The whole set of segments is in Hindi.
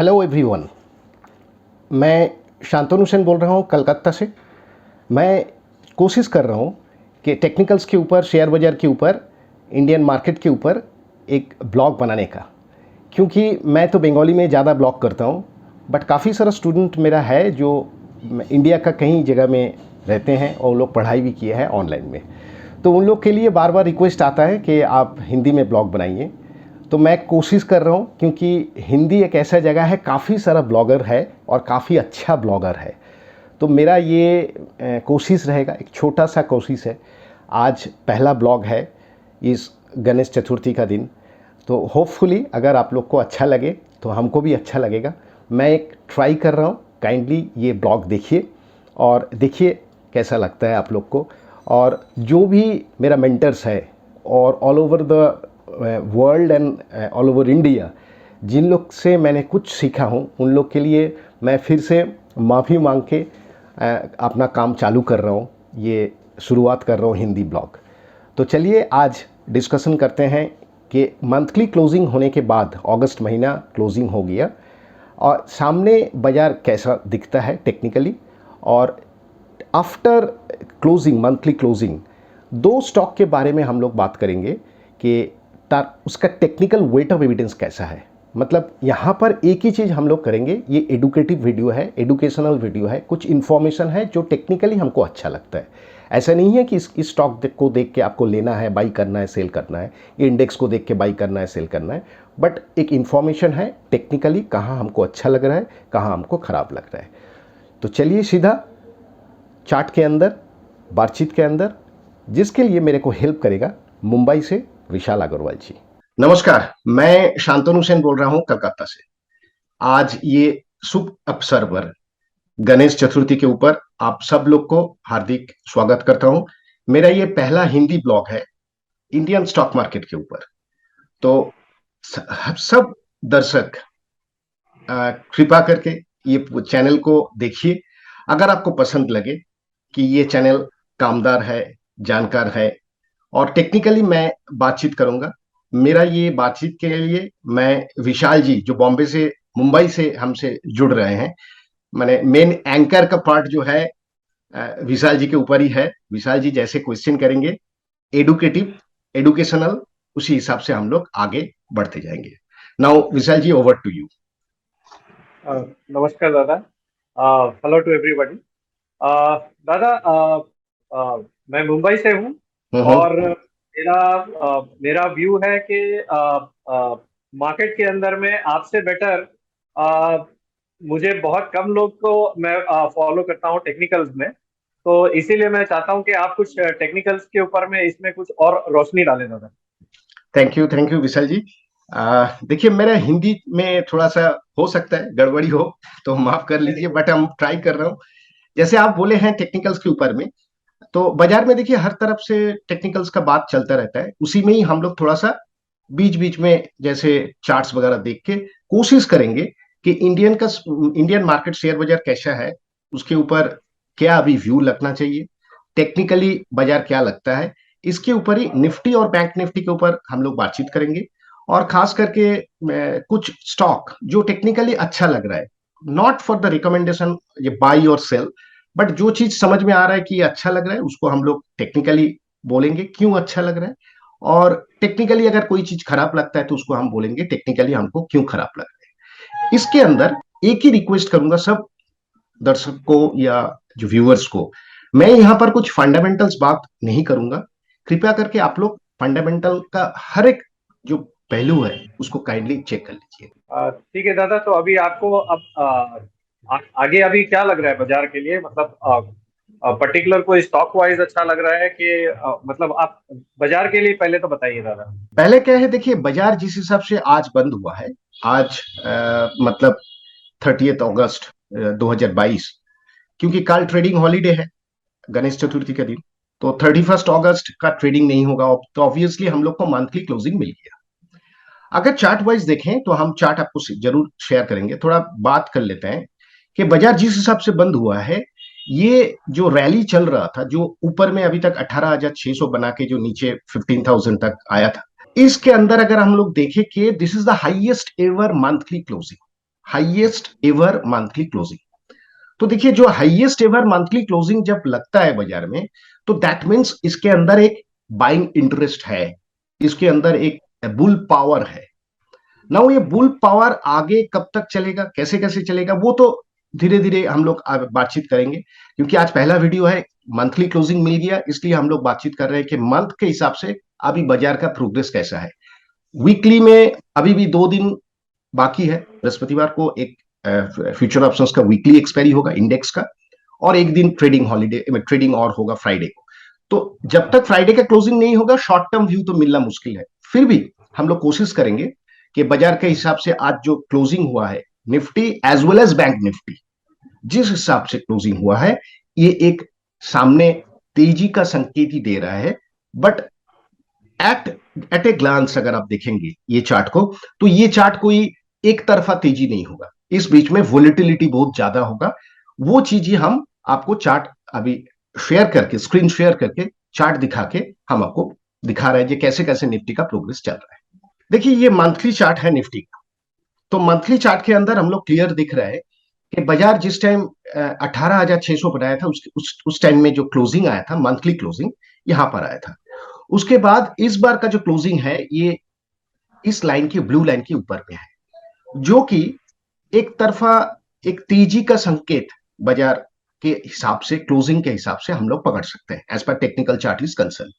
Hello everyone. मैं शांतनु सेन बोल रहा हूँ कलकत्ता से। मैं कोशिश कर रहा हूँ कि टेक्निकल्स के ऊपर, शेयर बाज़ार के ऊपर, इंडियन मार्केट के ऊपर एक ब्लॉग बनाने का, क्योंकि मैं तो बंगाली में ज़्यादा ब्लॉग करता हूँ, बट काफ़ी सारा स्टूडेंट मेरा है जो इंडिया का कहीं जगह में रहते हैं और लोग पढ़ाई भी किए हैं ऑनलाइन में। तो उन लोग के लिए बार बार रिक्वेस्ट आता है कि आप हिंदी में ब्लॉग बनाइए। तो मैं कोशिश कर रहा हूँ, क्योंकि हिंदी एक ऐसा जगह है, काफ़ी सारा ब्लॉगर है और काफ़ी अच्छा ब्लॉगर है। तो मेरा ये कोशिश रहेगा, एक छोटा सा कोशिश है। आज पहला ब्लॉग है इस गणेश चतुर्थी का दिन, तो होपफुली अगर आप लोग को अच्छा लगे तो हमको भी अच्छा लगेगा। मैं एक ट्राई कर रहा हूँ, काइंडली ये ब्लॉग देखिए और देखिए कैसा लगता है आप लोग को। और जो भी मेरा मेंटर्स है और all over the world and all over India, जिन लोग से मैंने कुछ सीखा हूँ, उन लोग के लिए मैं फिर से माफ़ी मांग के अपना काम चालू कर रहा हूँ, ये शुरुआत कर रहा हूँ हिंदी ब्लॉग। तो चलिए आज डिस्कशन करते हैं कि मंथली क्लोजिंग होने के बाद, अगस्त महीना क्लोजिंग हो गया और सामने बाज़ार कैसा दिखता है टेक्निकली, और आफ्टर क्लोजिंग, मंथली क्लोजिंग, दो स्टॉक के बारे में हम लोग बात करेंगे कि उसका टेक्निकल वेट ऑफ एविडेंस कैसा है। मतलब यहाँ पर एक ही चीज़ हम लोग करेंगे, ये एडुकेटिव वीडियो है, एडुकेशनल वीडियो है, कुछ इन्फॉर्मेशन है जो टेक्निकली हमको अच्छा लगता है। ऐसा नहीं है कि इस स्टॉक को देख के आपको लेना है, बाई करना है, सेल करना है, ये इंडेक्स को देख के बाई करना है, सेल करना है, बट एक इन्फॉर्मेशन है टेक्निकली कहाँ हमको अच्छा लग रहा है, कहाँ हमको ख़राब लग रहा है। तो चलिए सीधा चार्ट के अंदर, बातचीत के अंदर, जिसके लिए मेरे को हेल्प करेगा मुंबई से विशाल अग्रवाल जी। नमस्कार, मैं शांतनु सेन बोल रहा हूं कलकत्ता से। आज ये शुभ अवसर पर गणेश चतुर्थी के ऊपर आप सब लोग को हार्दिक स्वागत करता हूं। मेरा ये पहला हिंदी ब्लॉग है इंडियन स्टॉक मार्केट के ऊपर। तो सब दर्शक कृपा करके ये चैनल को देखिए। अगर आपको पसंद लगे कि ये चैनल कामदार है, जानकार है और टेक्निकली मैं बातचीत करूंगा, मेरा ये बातचीत के लिए मैं विशाल जी जो बॉम्बे से, मुंबई से हमसे जुड़ रहे हैं, मैंने मेन एंकर का पार्ट जो है विशाल जी के ऊपर ही है। विशाल जी जैसे क्वेश्चन करेंगे, एडुकेटिव, एडुकेशनल, उसी हिसाब से हम लोग आगे बढ़ते जाएंगे। Now Vishal ji, over to you. नमस्कार दादा। Hello to everybody. दादा, मैं मुंबई से हूँ हम्म। और मेरा व्यू है कि मार्केट के अंदर में आपसे बेटर मुझे बहुत कम लोग को मैं फॉलो करता हूँ टेक्निकल्स में। तो इसीलिए मैं चाहता हूँ कि आप कुछ टेक्निकल्स के ऊपर में इसमें कुछ और रोशनी डालें दादा। थैंक यू विशाल जी। देखिए, मेरा हिंदी में थोड़ा सा हो सकता है गड़बड़ी हो, तो माफ कर नहीं, लीजिए, बट हम ट्राई कर रहा हूँ। जैसे आप बोले हैं टेक्निकल्स के ऊपर में, तो बाजार में देखिए हर तरफ से टेक्निकल्स का बात चलता रहता है, उसी में ही हम लोग थोड़ा सा बीच बीच में जैसे चार्ट्स वगैरह देख के कोशिश करेंगे कि इंडियन मार्केट, शेयर बाजार कैसा है, उसके ऊपर क्या अभी व्यू लगना चाहिए, टेक्निकली बाजार क्या लगता है, इसके ऊपर ही निफ्टी और बैंक निफ्टी के ऊपर हम लोग बातचीत करेंगे। और खास करके कुछ स्टॉक जो टेक्निकली अच्छा लग रहा है, नॉट फॉर द रिकमेंडेशन ये बाई और सेल, बट जो चीज समझ में आ रहा है कि ये अच्छा लग रहा है, उसको हम लोग टेक्निकली बोलेंगे क्यों अच्छा लग रहा है। और टेक्निकली अगर कोई चीज खराब लगता है तो उसको हम बोलेंगे टेक्निकली हमको क्यों खराब लग रहा है। इसके अंदर एक ही रिक्वेस्ट करूंगा सब दर्शक को या जो व्यूअर्स को, मैं यहाँ पर कुछ फंडामेंटल्स बात नहीं करूंगा। कृपया करके आप लोग फंडामेंटल का हर एक जो पहलू है उसको काइंडली चेक कर लीजिए। ठीक है दादा। तो अभी आपको अब आगे अभी क्या लग रहा है बाजार के लिए? मतलब पर्टिकुलर कोई स्टॉक वाइज अच्छा लग रहा है कि मतलब आप बाजार के लिए पहले तो बताइए दादा। पहले क्या है, देखिए बाजार जिस हिसाब से आज बंद हुआ है, आज मतलब 30 अगस्त 2022, क्योंकि कल ट्रेडिंग हॉलीडे है, गणेश चतुर्थी का दिन, तो 31 अगस्त का ट्रेडिंग नहीं होगा, तो ऑब्वियसली हम लोग को मंथली क्लोजिंग मिल गया। अगर चार्ट वाइज देखें तो हम चार्ट आपको जरूर शेयर करेंगे, थोड़ा बात कर लेते हैं कि बाजार जिस हिसाब से बंद हुआ है, ये जो रैली चल रहा था, जो ऊपर में अभी तक 18,600 बना के जो नीचे 15,000 तक आया था, इसके अंदर अगर हम लोग देखें कि this is the highest ever monthly closing. Highest ever monthly closing. तो देखिए, जो हाईएस्ट एवर मंथली क्लोजिंग जब लगता है बाजार में, तो दैट मीन्स इसके अंदर एक बाइंग इंटरेस्ट है, इसके अंदर एक बुल पावर है ना। ये बुल पावर आगे कब तक चलेगा, कैसे कैसे चलेगा, वो तो धीरे धीरे हम लोग बातचीत करेंगे, क्योंकि आज पहला वीडियो है, मंथली क्लोजिंग मिल गया, इसलिए हम लोग बातचीत कर रहे हैं कि मंथ के हिसाब से अभी बाजार का प्रोग्रेस कैसा है। वीकली में अभी भी 2 दिन बाकी है। बृहस्पतिवार को एक फ्यूचर ऑप्शंस का वीकली एक्सपायरी होगा इंडेक्स का, और एक दिन ट्रेडिंग हॉलीडे ट्रेडिंग और होगा फ्राइडे को। तो जब तक फ्राइडे का क्लोजिंग नहीं होगा, शॉर्ट टर्म व्यू तो मिलना मुश्किल है। फिर भी हम लोग कोशिश करेंगे कि बाजार के हिसाब से आज जो क्लोजिंग हुआ है, Nifty as well as bank Nifty, जिस हिसाब से क्लोजिंग हुआ है, ये एक सामने तेजी का संकेत ही दे रहा है। But at at a glance अगर आप देखेंगे ये चार्ट को, तो ये चार्ट कोई एक तरफा तेजी नहीं होगा, इस बीच में वोलेटिलिटी बहुत ज्यादा होगा। वो चीज ही हम आपको चार्ट अभी शेयर करके, स्क्रीन शेयर करके चार्ट दिखा के हम आपको दिखा रहे हैं कि कैसे कैसे निफ्टी का प्रोग्रेस चल रहा है। देखिए, ये मंथली चार्ट है निफ्टी का। तो मंथली चार्ट के अंदर हम लोग क्लियर दिख रहा है कि बाजार जिस टाइम 18,600 बनाया था, उस टाइम में जो क्लोजिंग आया था, मंथली क्लोजिंग यहां पर आया था। उसके बाद इस बार का जो क्लोजिंग है, ये इस लाइन की, ब्लू लाइन के ऊपर में है, जो कि एक तरफा एक तेजी का संकेत बाजार के हिसाब से, क्लोजिंग के हिसाब से हम लोग पकड़ सकते हैं as per technical chart is concern.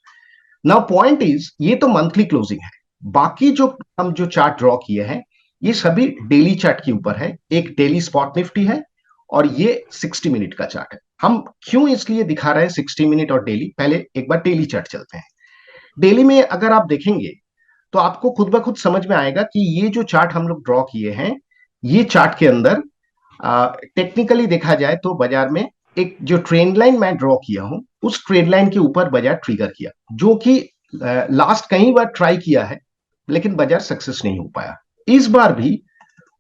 Now point is, ये तो मंथली क्लोजिंग है। बाकी जो हम जो चार्ट ड्रॉ किए हैं, ये सभी डेली चार्ट के ऊपर है। एक डेली स्पॉट निफ्टी है, और ये 60 मिनट का चार्ट है। हम क्यों इसलिए दिखा रहे हैं 60 मिनट और डेली, पहले एक बार डेली चार्ट चलते हैं। डेली में अगर आप देखेंगे, तो आपको खुद ब खुद समझ में आएगा कि ये जो चार्ट हम लोग ड्रॉ किए हैं, ये चार्ट के अंदर टेक्निकली देखा जाए तो बाजार में एक जो ट्रेंड लाइन मैं ड्रॉ किया हूं, उस ट्रेंड लाइन के ऊपर बाजार ट्रिगर किया, जो कि लास्ट कई बार ट्राई किया है, लेकिन बाजार सक्सेस नहीं हो पाया। इस बार भी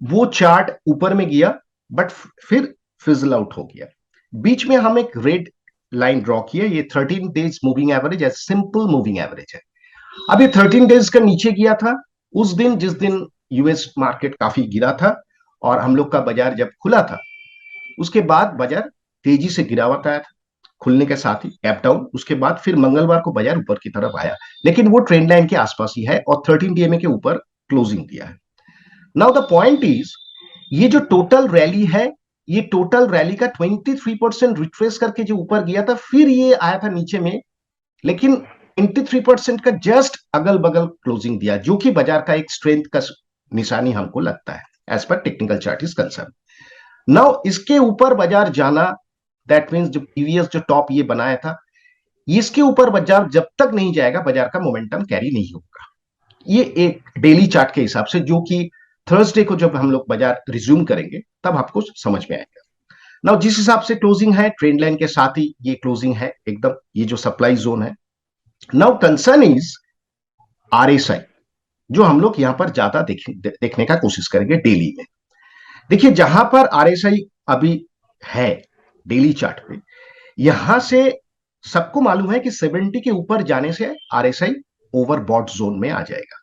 वो चार्ट ऊपर में गया, बट फिर फिजल आउट हो गया। बीच में हम एक रेड लाइन ड्रॉ किया, ये 13 डेज मूविंग एवरेज है, सिंपल मूविंग एवरेज है। अब ये 13 डेज का नीचे गया था उस दिन, जिस दिन यूएस मार्केट काफी गिरा था, और हम लोग का बाजार जब खुला था, उसके बाद बाजार तेजी से गिरावट आया था, खुलने के साथ ही गैप डाउन। उसके बाद फिर मंगलवार को बाजार ऊपर की तरफ आया, लेकिन वो ट्रेंड लाइन के आसपास ही है, और 13 डीएमए के ऊपर क्लोजिंग दिया है। नाउ द पॉइंट इज, ये जो टोटल रैली है, ये टोटल रैली का 23% रिट्रेस करके जो ऊपर गया था, फिर ये आया था नीचे में, लेकिन 23% का जस्ट अगल बगल क्लोजिंग दिया, जो कि बाजार का एक स्ट्रेंथ का निशानी हमको लगता है as per technical chart is concern. Now इसके ऊपर बाजार जाना, दैट मीन्स जो प्रीवियस जो टॉप ये बनाया था, इसके ऊपर बाजार जब तक नहीं जाएगा, बाजार का मोमेंटम कैरी नहीं होगा। ये एक डेली चार्ट के हिसाब से, जो कि थर्सडे को जब हम लोग बाजार रिज्यूम करेंगे, तब आपको समझ में आएगा। नाउ जिस हिसाब से क्लोजिंग है, ट्रेंड लाइन के साथ ही ये क्लोजिंग है एकदम, ये जो सप्लाई जोन है। नाउ कंसर्न इज आरएसआई, जो हम लोग यहां पर ज्यादा देखने का कोशिश करेंगे डेली में। देखिए, जहां पर आरएसआई अभी है डेली चार्ट पे, यहां से सबको मालूम है कि 70 के ऊपर जाने से आरएसआई ओवरबॉट जोन में आ जाएगा।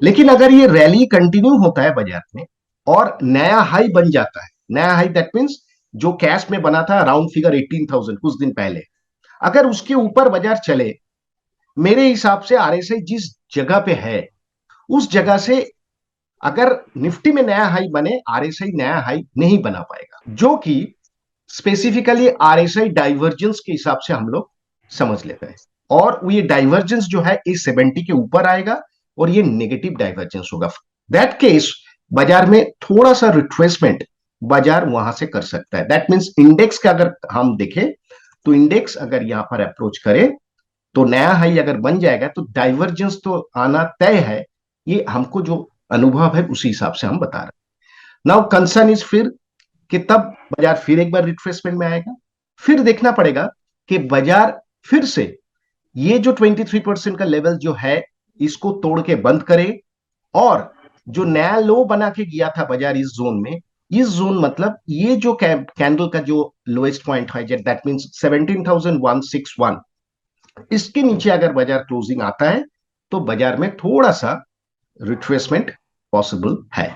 लेकिन अगर ये रैली कंटिन्यू होता है बाजार में, और नया हाई बन जाता है, नया हाई दैट मीन्स जो कैश में बना था राउंड फिगर 18,000 कुछ दिन पहले, अगर उसके ऊपर बाजार चले, मेरे हिसाब से आरएसआई जिस जगह पे है, उस जगह से अगर निफ्टी में नया हाई बने, आरएसआई नया हाई नहीं बना पाएगा, जो कि स्पेसिफिकली आरएसआई डाइवर्जेंस के हिसाब से हम लोग समझ लेते हैं। और ये डाइवर्जेंस जो है इस 70 के ऊपर आएगा, और ये नेगेटिव डाइवर्जेंस होगा। दैट केस बाजार में थोड़ा सा रिट्रेसमेंट बाजार वहां से कर सकता है। दैट मीन्स इंडेक्स का अगर हम देखें, तो इंडेक्स अगर यहां पर अप्रोच करे, तो नया हाई अगर बन जाएगा, तो डाइवर्जेंस तो आना तय है। ये हमको जो अनुभव है, उसी हिसाब से हम बता रहे हैं। नाउ कंसर्न इज फिर कि तब बाजार फिर एक बार रिट्रेसमेंट में आएगा, फिर देखना पड़ेगा कि बाजार फिर से ये जो 23% का लेवल जो है, इसको तोड़ के बंद करे, और जो नया लो बना के गया था बाजार इस जोन में, इस जोन मतलब ये जो कैंडल का जो लोएस्ट पॉइंट है, दैट मींस 17,161, इसके नीचे अगर बाजार क्लोजिंग आता है, तो बाजार में थोड़ा सा रिट्रेसमेंट पॉसिबल है।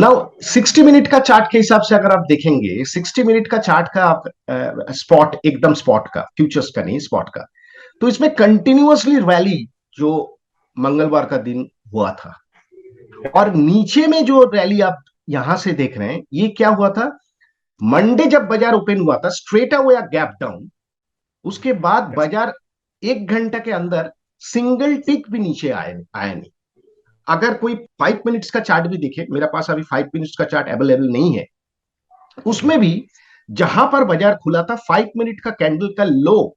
नाउ 60 मिनट का चार्ट के हिसाब से अगर आप देखेंगे, 60 मिनट का चार्ट का आप स्पॉट, एकदम स्पॉट का, फ्यूचर्स का नहीं, स्पॉट का, तो इसमें कंटिन्यूअसली रैली जो मंगलवार का दिन हुआ था, और नीचे में जो रैली आप यहां से देख रहे हैं, ये क्या हुआ था, मंडे जब बाजार ओपन हुआ था स्ट्रेट अवे गैप डाउन, उसके बाद बाजार 1 घंटा के अंदर सिंगल टिक भी नीचे आया नहीं। अगर कोई 5 मिनट्स का चार्ट भी देखे, मेरे पास अभी 5 मिनट्स का चार्ट अवेलेबल नहीं है, उसमें भी जहां पर बाजार खुला था 5 मिनट का कैंडल का लो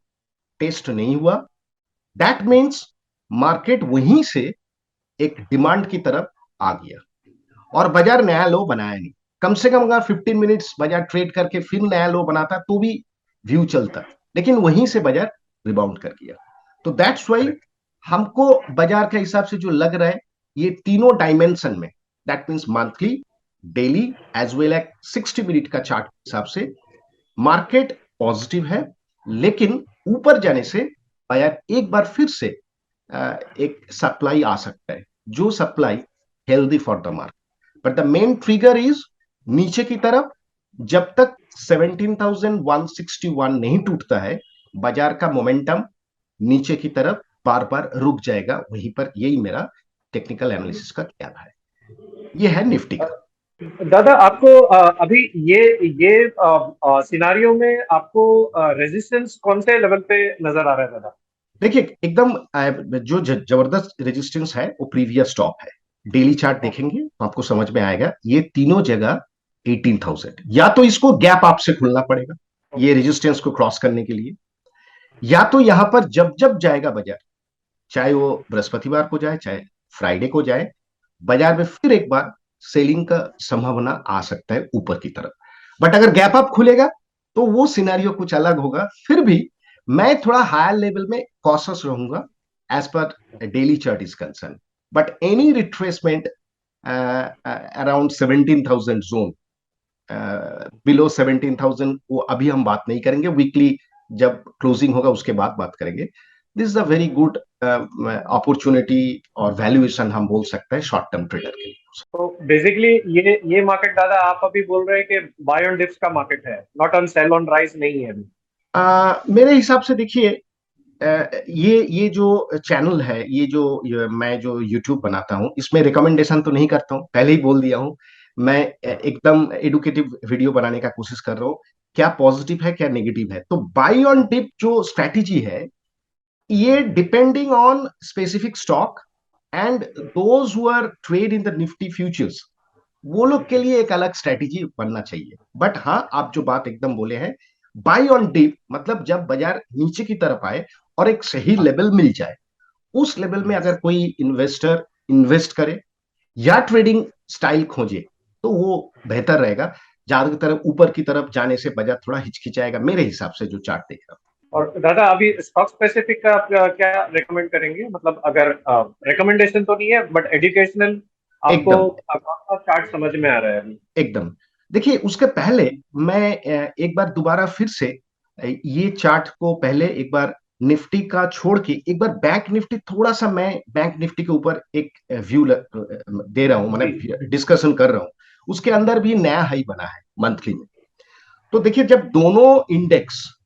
टेस्ट नहीं हुआ। दैट मीन्स मार्केट वहीं से एक डिमांड की तरफ आ गया और बाजार नया लो बनाया नहीं। कम से कम अगर 15 मिनट्स बाजार ट्रेड करके फिर नया लो बनाता तो भी व्यू चलता, लेकिन वहीं से बाजार रिबाउंड कर गया। तो दैट्स वाई हमको बाजार के हिसाब से जो लग रहा है, ये तीनों डायमेंशन में, that means monthly, daily as well as 60 minute का चार्ट के हिसाब से मार्केट पॉजिटिव है, लेकिन ऊपर जाने से बाजार एक बार फिर से एक सप्लाई आ सकता है, जो supply healthy for the market. But the main trigger is नीचे की तरफ, जब तक 17,161 नहीं टूटता है, बाजार का मोमेंटम नीचे की तरफ बार बार रुक जाएगा वहीं पर। यही मेरा टेक्निकल एनालिसिस का ख्याल है। ये है निफ्टी का। दादा आपको अभी ये सिनारियो में आपको रेजिस्टेंस कौन से लेवल पे नजर आ रहा है दादा? देखिए एकदम जो जबरदस्त रेजिस्टेंस है वो प्रीवियस टॉप है। डेली चार्ट देखेंगे तो आपको समझ में आएगा, ये तीनों जगह 18,000, या तो इसको गैप आपसे खुलना पड़ेगा ये रेजिस्टेंस को क्रॉस करने के लिए, या तो यहां पर जब जब जाएगा बाजार, चाहे वो बृहस्पतिवार को जाए चाहे फ्राइडे को जाए, बाजार में फिर एक बार सेलिंग का संभावना आ सकता है ऊपर की तरफ। बट अगर गैप अप खुलेगा तो वो सिनेरियो कुछ अलग होगा। फिर भी मैं थोड़ा हायर लेवल में कॉशियस रहूंगा as per daily chart is concern. But any retracement around 17,000 zone, below 17,000, वो अभी हम बात नहीं करेंगे, वीकली जब क्लोजिंग होगा उसके बाद बात करेंगे। This is a very good opportunity और वैल्यूएशन हम बोल सकते हैं शॉर्ट टर्म ट्रेडर के लिए। तो बेसिकली ये मार्केट दादा आप अभी बोल रहे हैं कि बाय ऑन डिप्स का मार्केट है, not on sale on rise नहीं है अभी? मेरे हिसाब से देखिए, ये जो चैनल है, मैं जो यूट्यूब बनाता हूँ, इसमें रिकमेंडेशन तो नहीं करता हूँ, पहले ही बोल दिया हूँ। मैं एकदम एडुकेटिव वीडियो बनाने का कोशिश कर रहा हूँ, क्या पॉजिटिव है क्या नेगेटिव है। तो बाई ऑन डिप जो स्ट्रैटेजी है, ये depending on specific stock and those who are trade in the Nifty futures, वो लोग के लिए एक अलग स्ट्रैटेजी बनना चाहिए। बट हाँ, आप जो बात एकदम बोले हैं, बाई ऑन डिप मतलब जब बाजार नीचे की तरफ आए और एक सही लेवल मिल जाए, उस लेवल में अगर कोई इन्वेस्टर इन्वेस्ट करे या ट्रेडिंग स्टाइल खोजे तो वो बेहतर रहेगा। ज्यादा की तरफ ऊपर की तरफ जाने से बाजार थोड़ा हिचकिचाएगा मेरे हिसाब से जो चार्ट देख रहा और दादा अभी स्टॉक स्पेसिफिक का आप क्या रेकमेंड करेंगे? मतलब अगर रिकमेंडेशन तो नहीं है बट एजुकेशनल, हूँ। आपको एकदम आपका चार्ट समझ में आ रहा है अभी? एकदम। देखिए उसके पहले मैं एक बार दोबारा फिर से ये चार्ट को पहले एक बार निफ्टी का छोड़ के एक बार बैंक निफ्टी, थोड़ा सा मैं बैंक निफ्टी के ऊपर एक व्यू दे रहा हूं, जी। मैंने डिस्कशन कर रहा हूं। उसके अंदर भी नया हाई बना है मंथली में। तो देखिए जब दोनों index,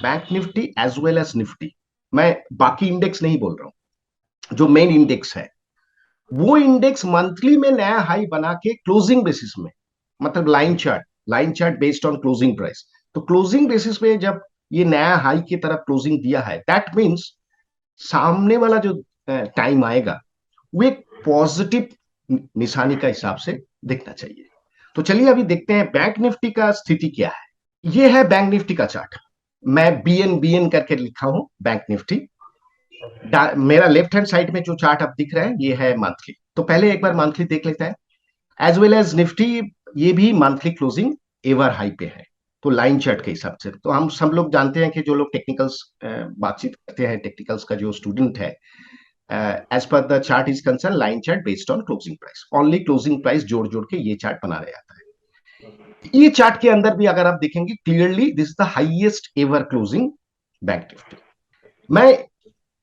bank Nifty as well as Nifty, मैं बाकी इंडेक्स नहीं बोल रहा हूं, जो मेन इंडेक्स है, वो इंडेक्स मंथली में नया हाई बना के क्लोजिंग बेसिस में, मतलब line chart based on closing price, तो क्लोजिंग बेसिस पे जब ये नया हाई की तरफ क्लोजिंग दिया है, दैट मीन्स सामने वाला जो टाइम आएगा वो एक पॉजिटिव निशानी का हिसाब से दिखना चाहिए। तो चलिए अभी देखते हैं बैंक निफ्टी का स्थिति क्या है। ये है बैंक निफ्टी का चार्ट, मैं बीएन करके लिखा हूं बैंक निफ्टी। मेरा लेफ्ट हैंड साइड में जो चार्ट अब दिख रहा है ये है मंथली। तो पहले एक बार मंथली देख लेते हैं। एज वेल एज निफ्टी, ये भी मंथली क्लोजिंग एवर हाई पे है। तो लाइन चार्ट के हिसाब से तो हम सब लोग जानते हैं कि जो लोग टेक्निकल्स बातचीत करते हैं, टेक्निकल्स का जो स्टूडेंट है, as per the chart is concern, line chart based on closing price, only closing price जोड़ जोड़ के ये चार्ट बना रहा जाता है। ये चार्ट के अंदर भी अगर आप देखेंगे clearly, this is the highest ever closing bank Nifty. मैं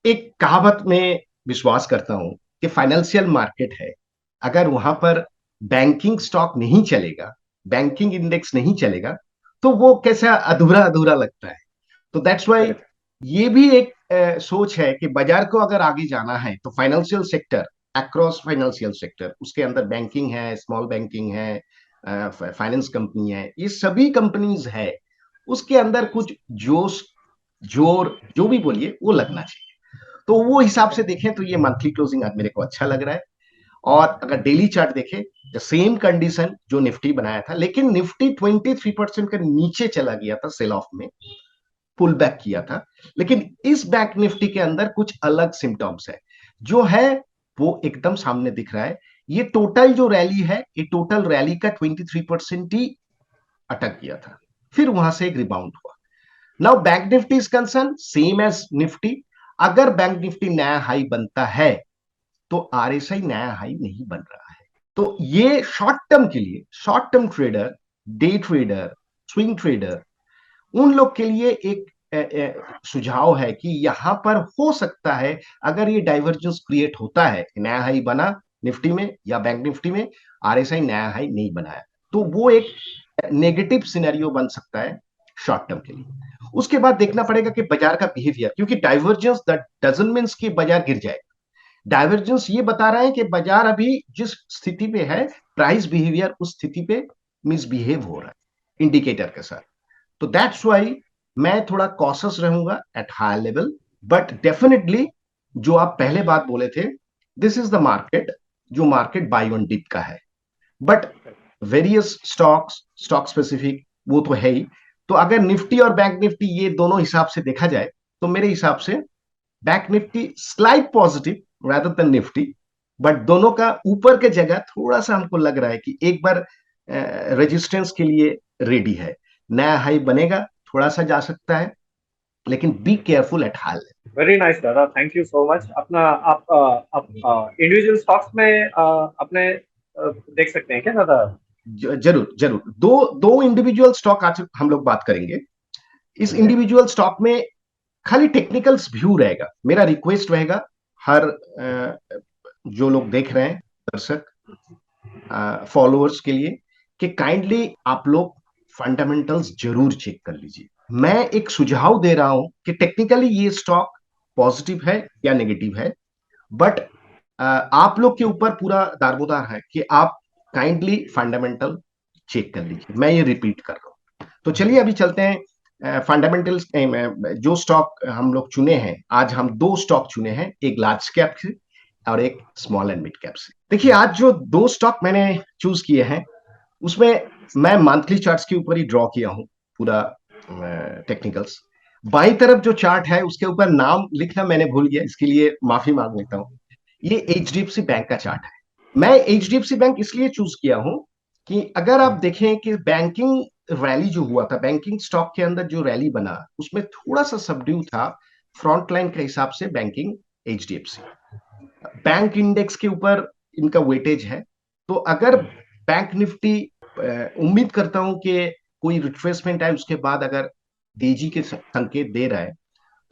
एक कहावत में विश्वास करता हूं कि फाइनेंशियल मार्केट है, अगर वहां पर बैंकिंग स्टॉक नहीं चलेगा, बैंकिंग इंडेक्स नहीं चलेगा, तो वो कैसा अधूरा अधूरा लगता है। तो दैट्स वाई करेक्ट। ये भी एक सोच है कि बाजार को अगर आगे जाना है तो financial sector, across financial sector, उसके अंदर बैंकिंग है, स्मॉल बैंकिंग है, फाइनेंस कंपनी है, ये सभी कंपनीज है, उसके अंदर कुछ जोश, जोर, जो भी बोलिए वो लगना चाहिए। तो वो हिसाब से देखें तो ये मंथली क्लोजिंग आज मेरे को अच्छा लग रहा है। और अगर डेली चार्ट देखें, द सेम कंडीशन जो निफ्टी बनाया था, लेकिन निफ्टी 23% के नीचे चला गया था सेल ऑफ में, पुल बैक किया था। लेकिन इस बैंक निफ्टी के अंदर कुछ अलग सिम्टम्स है, जो है वो एकदम सामने दिख रहा है। ये टोटल जो रैली है, ये टोटल रैली का 23% ही अटक गया था, फिर वहां से एक रिबाउंड हुआ। Now bank Nifty is concern same as Nifty. अगर बैंक निफ्टी नया हाई बनता है तो आरएसआई नया हाई नहीं बन रहा है। तो ये शॉर्ट टर्म के लिए, short term trader, day trader, swing trader, उन लोग के लिए एक सुझाव है कि यहां पर हो सकता है, अगर ये डाइवर्जेंस क्रिएट होता है, नया हाई बना निफ्टी में या बैंक निफ्टी में, आरएसआई नया हाई नहीं बनाया, तो वो एक नेगेटिव सिनेरियो बन सकता है शॉर्ट टर्म के लिए। उसके बाद देखना पड़ेगा कि बाजार का बिहेवियर, क्योंकि डाइवर्जेंस दैट डजंट मींस कि बाजार गिर जाए। डाइवर्जेंस ये बता रहा है कि बाजार अभी जिस स्थिति पे है, प्राइस बिहेवियर उस स्थिति पे मिसबिहेव हो रहा है इंडिकेटर के साथ। तो दैट्स वाई मैं थोड़ा कॉशस रहूंगा at high level. But definitely जो आप पहले बात बोले थे, दिस इज द मार्केट, जो मार्केट बाई वन डिप का है। But various stocks, stock specific, वो तो है ही। तो अगर निफ्टी और बैंक निफ्टी ये दोनों हिसाब से देखा जाए, तो मेरे हिसाब से bank Nifty slight positive rather than Nifty. But दोनों का ऊपर के जगह थोड़ा सा हमको लग रहा है कि एक बार रेजिस्टेंस के लिए रेडी है, नया हाई बनेगा, थोड़ा सा जा सकता है, लेकिन be careful eight hall. Very nice दादा, थैंक यू सो मच। अपना आप इंडिविजुअल स्टॉक्स में अपने देख सकते हैं क्या दादा? जरूर जरूर, दो दो इंडिविजुअल स्टॉक आज हम लोग बात करेंगे। इस ठीक है। इंडिविजुअल स्टॉक में खाली टेक्निकल्स व्यू रहेगा, मेरा रिक्वेस्ट रहेगा हर जो लोग देख रहे हैं, दर्शक, फॉलोअर्स के लिए, कि काइंडली आप लोग फंडामेंटल्स जरूर चेक कर लीजिए। मैं एक सुझाव दे रहा हूं कि टेक्निकली ये स्टॉक पॉजिटिव है या नेगेटिव है, बट आप लोग के ऊपर पूरा दारोमदार है कि आप काइंडली फंडामेंटल चेक कर लीजिए। मैं ये रिपीट कर रहा हूं। तो चलिए अभी चलते हैं फंडामेंटल्स। जो स्टॉक हम लोग चुने हैं, आज हम दो स्टॉक चुने हैं, एक लार्ज कैप से और एक स्मॉल एंड मिड कैप से। देखिए आज जो दो स्टॉक मैंने चूज किए हैं, उसमें मैं मंथली चार्ट्स के ऊपर ही ड्रॉ किया हूं पूरा टेक्निकल्स। बाई तरफ जो चार्ट है उसके ऊपर नाम लिखना मैंने भूल गया, इसके लिए माफी मांग लेता हूं। ये एचडीएफसी बैंक का चार्ट है। मैं एचडीएफसी बैंक इसलिए चूज किया हूं कि अगर आप देखें कि बैंकिंग रैली जो हुआ था, बैंकिंग स्टॉक के अंदर जो रैली बना, उसमें थोड़ा सा सबड्यू था फ्रंट लाइन के हिसाब से बैंकिंग, एचडीएफसी बैंक इंडेक्स के ऊपर इनका वेटेज है। तो अगर बैंक निफ्टी, उम्मीद करता हूं कि कोई रिट्रेसमेंट है, उसके बाद अगर तेजी के संकेत दे रहा है,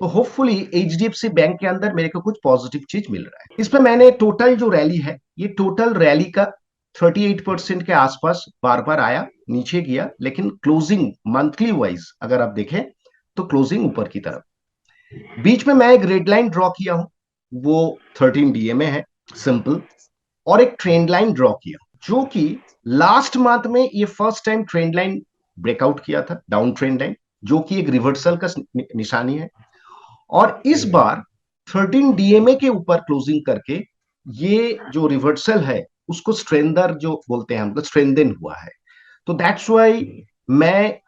तो होपफुली एचडीएफसी बैंक के अंदर मेरे को कुछ पॉजिटिव चीज मिल रहा है। इस पे मैंने टोटल जो रैली है, ये टोटल रैली का 38% के आसपास बार बार आया, नीचे गया, लेकिन क्लोजिंग मंथली वाइज अगर आप देखें तो क्लोजिंग ऊपर की तरफ। बीच में मैं एक रेड लाइन ड्रॉ किया हूं, वो 13 डीएमए है, सिंपल। और एक ट्रेंड लाइन ड्रॉ किया, जो कि लास्ट मंथ में ये first time trend line breakout किया था, डाउन ट्रेंड लाइन, जो कि एक रिवर्सल का निशानी है। और इस बार 13 डीएमए के ऊपर क्लोजिंग करके ये जो रिवर्सल है उसको स्ट्रेंदर जो बोलते हैं, हमको स्ट्रेंदन हुआ है। तो दैट्स वाई मैं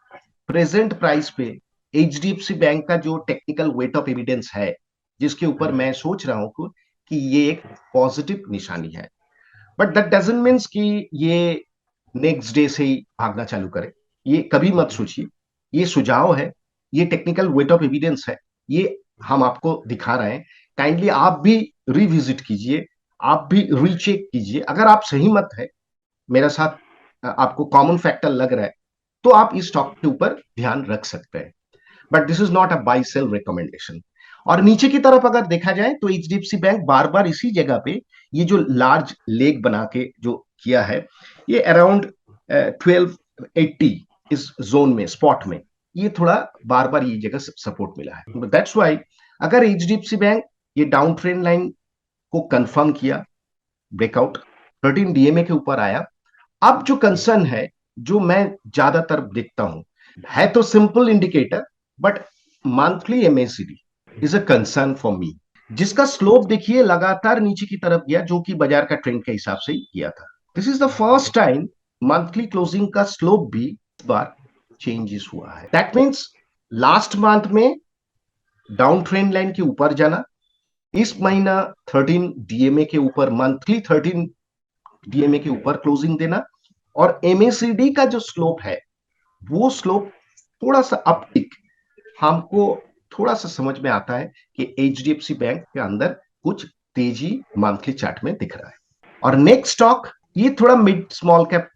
प्रेजेंट प्राइस पे एचडीएफसी बैंक का जो टेक्निकल वेट ऑफ एविडेंस है, जिसके ऊपर मैं सोच रहा हूं कि ये एक पॉजिटिव निशानी है। बट दैट डजंट मीन्स कि ये नेक्स्ट डे से ही भागना चालू करे, ये कभी मत सोचिए। ये सुझाव है, ये टेक्निकल वेट ऑफ एविडेंस है, ये हम आपको दिखा रहे हैं। काइंडली आप भी रिविजिट कीजिए, आप भी रीचेक कीजिए। अगर आप सही मत है, मेरा साथ आपको कॉमन फैक्टर लग रहा है, तो आप इस स्टॉक के ऊपर ध्यान रख सकते हैं। But this is not a by cell recommendation. और नीचे की तरफ अगर देखा जाए तो एचडीएफसी बैंक बार बार इसी जगह पे ये जो लार्ज लेग बना के जो किया है, ये अराउंड 1280 इस जोन में, स्पॉट में, ये थोड़ा बार बार ये जगह सपोर्ट मिला है। दैट्स वाई अगर एचडीएफसी बैंक ये डाउन ट्रेंड लाइन को कंफर्म किया, ब्रेकआउट 13 डीएमए के ऊपर आया, अब जो कंसर्न है, जो मैं ज्यादातर देखता हूं, है तो simple indicator, but monthly MACD is a concern for me, जिसका स्लोप देखिए लगातार नीचे की तरफ गया, जो कि बाजार का ट्रेंड के हिसाब से ही किया था। This is the first time monthly closing का स्लोप भी इस बार चेंजेस हुआ है। दैट मीन्स लास्ट मंथ में डाउन ट्रेंड लाइन के ऊपर जाना, इस महीना 13 डीएमए के ऊपर, मंथली 13 डीएमए के ऊपर क्लोजिंग देना, और एमएसीडी का जो स्लोप है, वो स्लोप थोड़ा सा अपटिक हमको थोड़ा सा समझ में आता है कि एचडीएफसी बैंक के अंदर कुछ तेजी मंथली चार्ट में दिख रहा है। और नेक्स्ट स्टॉक, ये थोड़ा मिड स्मॉल कैप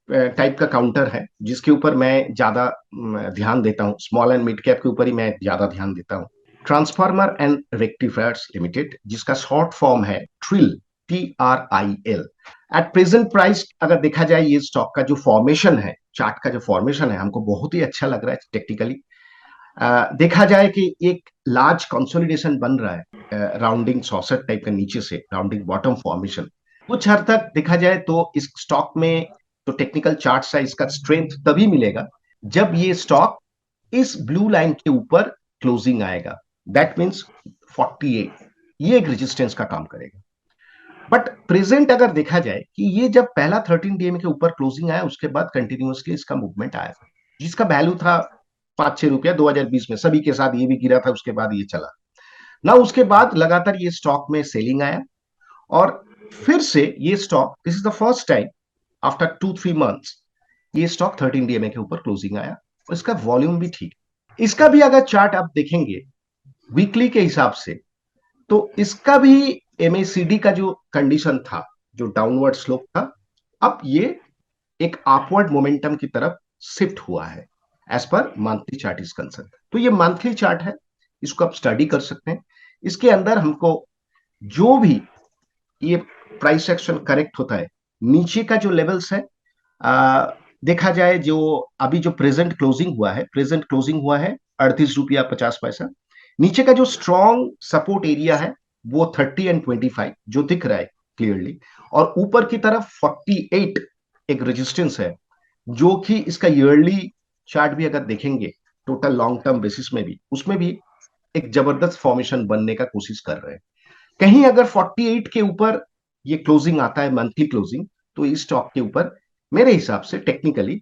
टाइप का काउंटर है, जिसके ऊपर मैं ज्यादा ध्यान देता हूं, स्मॉल एंड मिड कैप के ऊपर ही मैं ज्यादा ध्यान देता हूं। ट्रांसफार्मर एंड रेक्टिफायर्स लिमिटेड, जिसका शॉर्ट फॉर्म है ट्रिल, TRIL। एट प्रेजेंट प्राइस अगर देखा जाए, ये स्टॉक का जो फॉर्मेशन है, चार्ट का जो फॉर्मेशन है, हमको बहुत ही अच्छा लग रहा है टेक्निकली। देखा जाए कि एक लार्ज कंसोलिडेशन बन रहा है, राउंडिंग सॉसर टाइप का नीचे से, राउंडिंग बॉटम फॉर्मेशन कुछ हद तक देखा जाए तो इस स्टॉक में तो टेक्निकल चार्ट से इसका स्ट्रेंथ तभी मिलेगा जब ये स्टॉक इस ब्लू लाइन के ऊपर क्लोजिंग आएगा। दैट मीन्स 48, ये एक रेजिस्टेंस का काम करेगा। बट प्रेजेंट अगर देखा जाए कि ये जब पहला 13 डीएम के ऊपर क्लोजिंग आया, उसके बाद कंटिन्यूअसली इसका मूवमेंट आया, जिसका वैल्यू था 5-6 रुपया 2020 में, सभी के साथ ये भी गिरा था, उसके बाद ये चला ना, उसके बाद लगातार ये स्टॉक में सेलिंग आया, और फिर से ये stock, this is the first time after 2-3 months, ये स्टॉक 13 डीएमए के ऊपर क्लोजिंग आया, और इसका वॉल्यूम भी ठीक। इसका भी अगर चार्ट आप देखेंगे वीकली के हिसाब से, तो इसका भी एमएसीडी का जो कंडीशन था, जो डाउनवर्ड स्लोप था, अब ये एक अपवर्ड मोमेंटम की तरफ शिफ्ट हुआ है एज पर मंथली चार्ट इज कंसर्न। तो ये मंथली चार्ट है, इसको आप स्टडी कर सकते हैं। इसके अंदर हमको जो भी ये प्राइस एक्शन करेक्ट होता है, नीचे का जो लेवल्स है, देखा जाए जो अभी जो प्रेजेंट क्लोजिंग हुआ है 38 रुपया 50 पैसा, नीचे का जो स्ट्रॉन्ग सपोर्ट एरिया है वो 30 एंड 25 जो दिख रहा है क्लियरली, और ऊपर की तरफ 48 एक रेजिस्टेंस है, जो कि इसका ईयरली चार्ट भी अगर देखेंगे टोटल लॉन्ग टर्म बेसिस में भी, उसमें भी एक जबरदस्त फॉर्मेशन बनने का कोशिश कर रहे हैं। कहीं अगर 48 के ऊपर ये क्लोजिंग आता है मंथली क्लोजिंग, तो इस स्टॉक के ऊपर मेरे हिसाब से टेक्निकली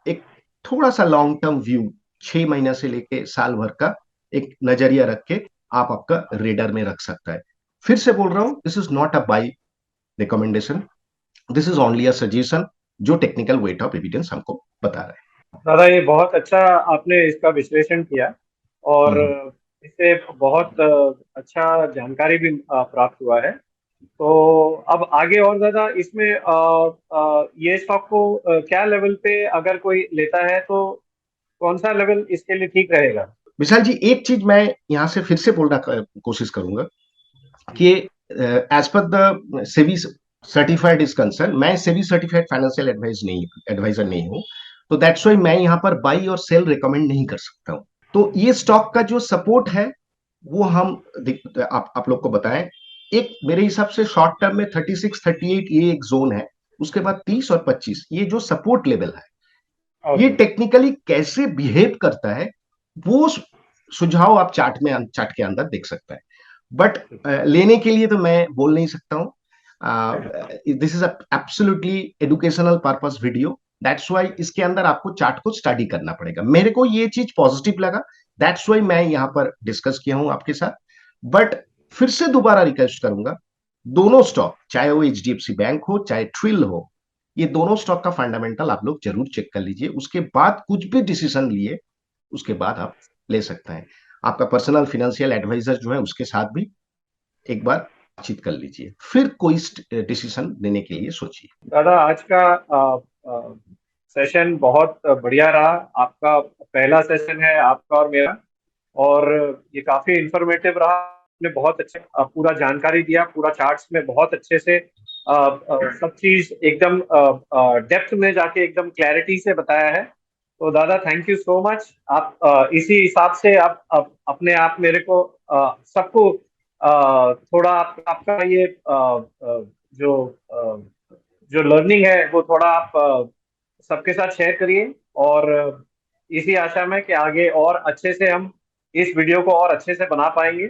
एक थोड़ा सा लॉन्ग टर्म व्यू, 6 महीने से लेके साल भर का एक नजरिया रख के आप आपका रेडर में रख सकता है। फिर से बोल रहा हूं, this is not a by recommendation, this is only a suggestion, जो टेक्निकल वेट ऑफ एविडेंस हमको बता रहा है। दादा, ये बहुत अच्छा आपने इसका विश्लेषण किया, और हम्म। इससे बहुत अच्छा जानकारी भी प्राप्त हुआ है। तो अब आगे और ज़्यादा इसमें ये स्टॉक को क्या लेवल पे अगर कोई लेता है तो कौन सा लेवल इसके लिए ठीक रहेगा? विशाल जी, एक चीज मैं यहां से फिर से बोलना कोशिश करूंगा कि as per the SEBI certified is concern, मैं सेबी सर्टिफाइड फाइनेंशियल एडवाइजर नहीं हूं, तो दैट्स वाई मैं यहां पर बाई और सेल रिकमेंड नहीं कर सकता हूं। तो ये स्टॉक का जो सपोर्ट है वो हम आप लोग को बताएं। एक मेरे हिसाब से शॉर्ट टर्म में 36-38 ये एक जोन है, उसके बाद 30 और 25 ये जो सपोर्ट लेवल है, ये ओके। टेक्निकली कैसे बिहेव करता है, वो सुझाव आप चार्ट के अंदर देख सकते हैं। बट लेने के लिए तो मैं बोल नहीं सकता हूं। This is absolutely educational purpose video, that's why इसके अंदर आपको चार्ट को स्टडी करना पड़ेगा। मेरे को ये चीज पॉजिटिव लगा, दैट्स वाई मैं यहां पर डिस्कस किया हूं आपके साथ। बट फिर से दोबारा रिक्वेस्ट करूंगा, दोनों स्टॉक, चाहे वो एचडीएफसी बैंक हो चाहे ट्रिल हो, ये दोनों स्टॉक का फंडामेंटल आप लोग जरूर चेक कर लीजिए, उसके बाद कुछ भी डिसीजन लिए, उसके बाद आप ले सकते हैं। आपका पर्सनल फाइनेंशियल एडवाइजर जो है उसके साथ भी एक बार बातचीत कर लीजिए, फिर कोई डिसीजन लेने के लिए सोचिए। दादा, आज का सेशन बहुत बढ़िया रहा। आपका पहला सेशन है आपका और मेरा, और ये काफी इंफॉर्मेटिव रहा। आपने बहुत अच्छे पूरा जानकारी दिया, पूरा चार्ट्स में बहुत अच्छे से सब चीज एकदम डेप्थ में जाके एकदम क्लैरिटी से बताया है। तो दादा थैंक यू सो मच। आप इसी हिसाब से आप अपने आप मेरे को सबको थोड़ा आपका ये जो जो लर्निंग है वो थोड़ा आप सबके साथ शेयर करिए। और इसी आशा में कि आगे और अच्छे से हम इस वीडियो को और अच्छे से बना पाएंगे।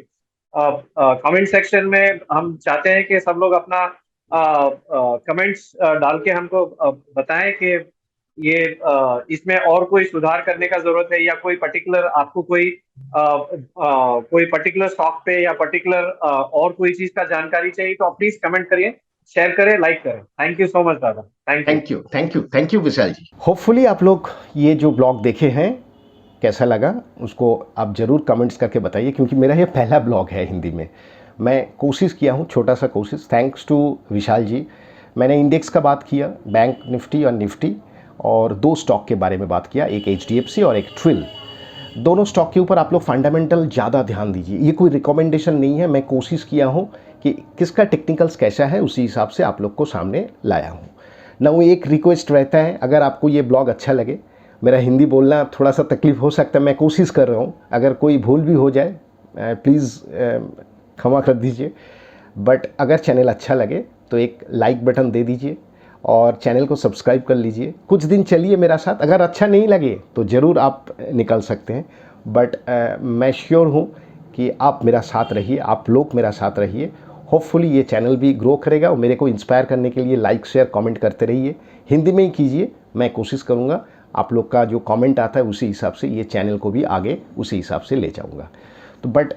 कमेंट सेक्शन में हम चाहते हैं कि सब लोग अपना कमेंट्स डाल के हमको बताएं कि ये इसमें और कोई सुधार करने का जरूरत है, या कोई पर्टिकुलर आपको कोई पर्टिकुलर स्टॉक पे या पर्टिकुलर और कोई चीज का जानकारी चाहिए, तो आप प्लीज कमेंट करिए, शेयर करें, लाइक करें। थैंक यू सो मच दादा। Thank you. Thank you, thank you, thank you Vishal ji. Hopefully आप लोग ये जो ब्लॉग देखे हैं कैसा लगा उसको आप ज़रूर कमेंट्स करके बताइए, क्योंकि मेरा ये पहला ब्लॉग है हिंदी में। मैं कोशिश किया हूँ, छोटा सा कोशिश, थैंक्स टू विशाल जी। मैंने इंडेक्स का बात किया, बैंक निफ्टी और निफ्टी, और 2 स्टॉक के बारे में बात किया, एक HDFC और एक ट्विल। दोनों स्टॉक के ऊपर आप लोग फंडामेंटल ज़्यादा ध्यान दीजिए। ये कोई रिकमेंडेशन नहीं है, मैं कोशिश किया हूँ कि किसका टेक्निकल्स कैसा है उसी हिसाब से आप लोग को सामने लाया हूँ ना। वो एक रिक्वेस्ट रहता है, अगर आपको ये ब्लॉग अच्छा लगे, मेरा हिंदी बोलना थोड़ा सा तकलीफ़ हो सकता है, मैं कोशिश कर रहा हूँ, अगर कोई भूल भी हो जाए प्लीज़ क्षमा कर दीजिए। बट अगर चैनल अच्छा लगे तो एक लाइक बटन दे दीजिए और चैनल को सब्सक्राइब कर लीजिए। कुछ दिन चलिए मेरा साथ, अगर अच्छा नहीं लगे तो ज़रूर आप निकल सकते हैं, बट मैं श्योर हूँ कि आप मेरा साथ रहिए, आप लोग मेरा साथ रहिए। होपफुली ये चैनल भी ग्रो करेगा और मेरे को इंस्पायर करने के लिए लाइक शेयर कमेंट करते रहिए। हिंदी में ही कीजिए, मैं कोशिश करूँगा आप लोग का जो कमेंट आता है उसी हिसाब से ये चैनल को भी आगे उसी हिसाब से ले जाऊँगा। तो बट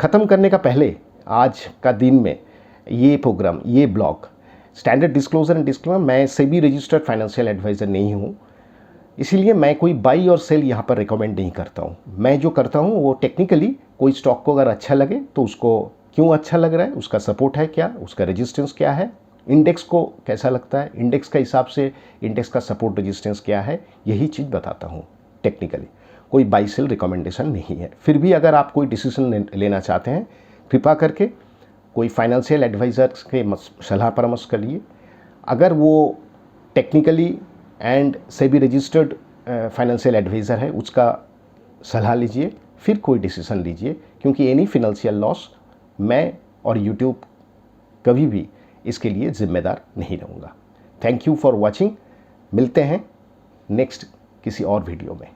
ख़त्म करने का पहले आज का दिन में ये प्रोग्राम, ये blog, standard disclosure and disclaimer, मैं सेबी रजिस्टर्ड फाइनेंशियल एडवाइज़र नहीं हूँ, इसीलिए मैं कोई बाई और सेल यहाँ पर रिकमेंड नहीं करता हूँ। मैं जो करता हूँ वो टेक्निकली, कोई स्टॉक को अगर अच्छा लगे तो उसको क्यों अच्छा लग रहा है, उसका सपोर्ट है क्या, उसका रेजिस्टेंस क्या है, इंडेक्स को कैसा लगता है, इंडेक्स का हिसाब से इंडेक्स का सपोर्ट रेजिस्टेंस क्या है, यही चीज़ बताता हूँ टेक्निकली। कोई बाई सेल रिकमेंडेशन नहीं है। फिर भी अगर आप कोई डिसीजन लेना चाहते हैं, कृपा करके कोई फाइनेंशियल एडवाइज़र के सलाह परामर्श करिए। अगर वो technically and SEBI registered financial adviser है उसका सलाह लीजिए, फिर कोई डिसीजन लीजिए, क्योंकि एनी फिनेंशियल लॉस मैं और यूट्यूब कभी भी इसके लिए ज़िम्मेदार नहीं रहूँगा। Thank you for watching. मिलते हैं नेक्स्ट किसी और वीडियो में।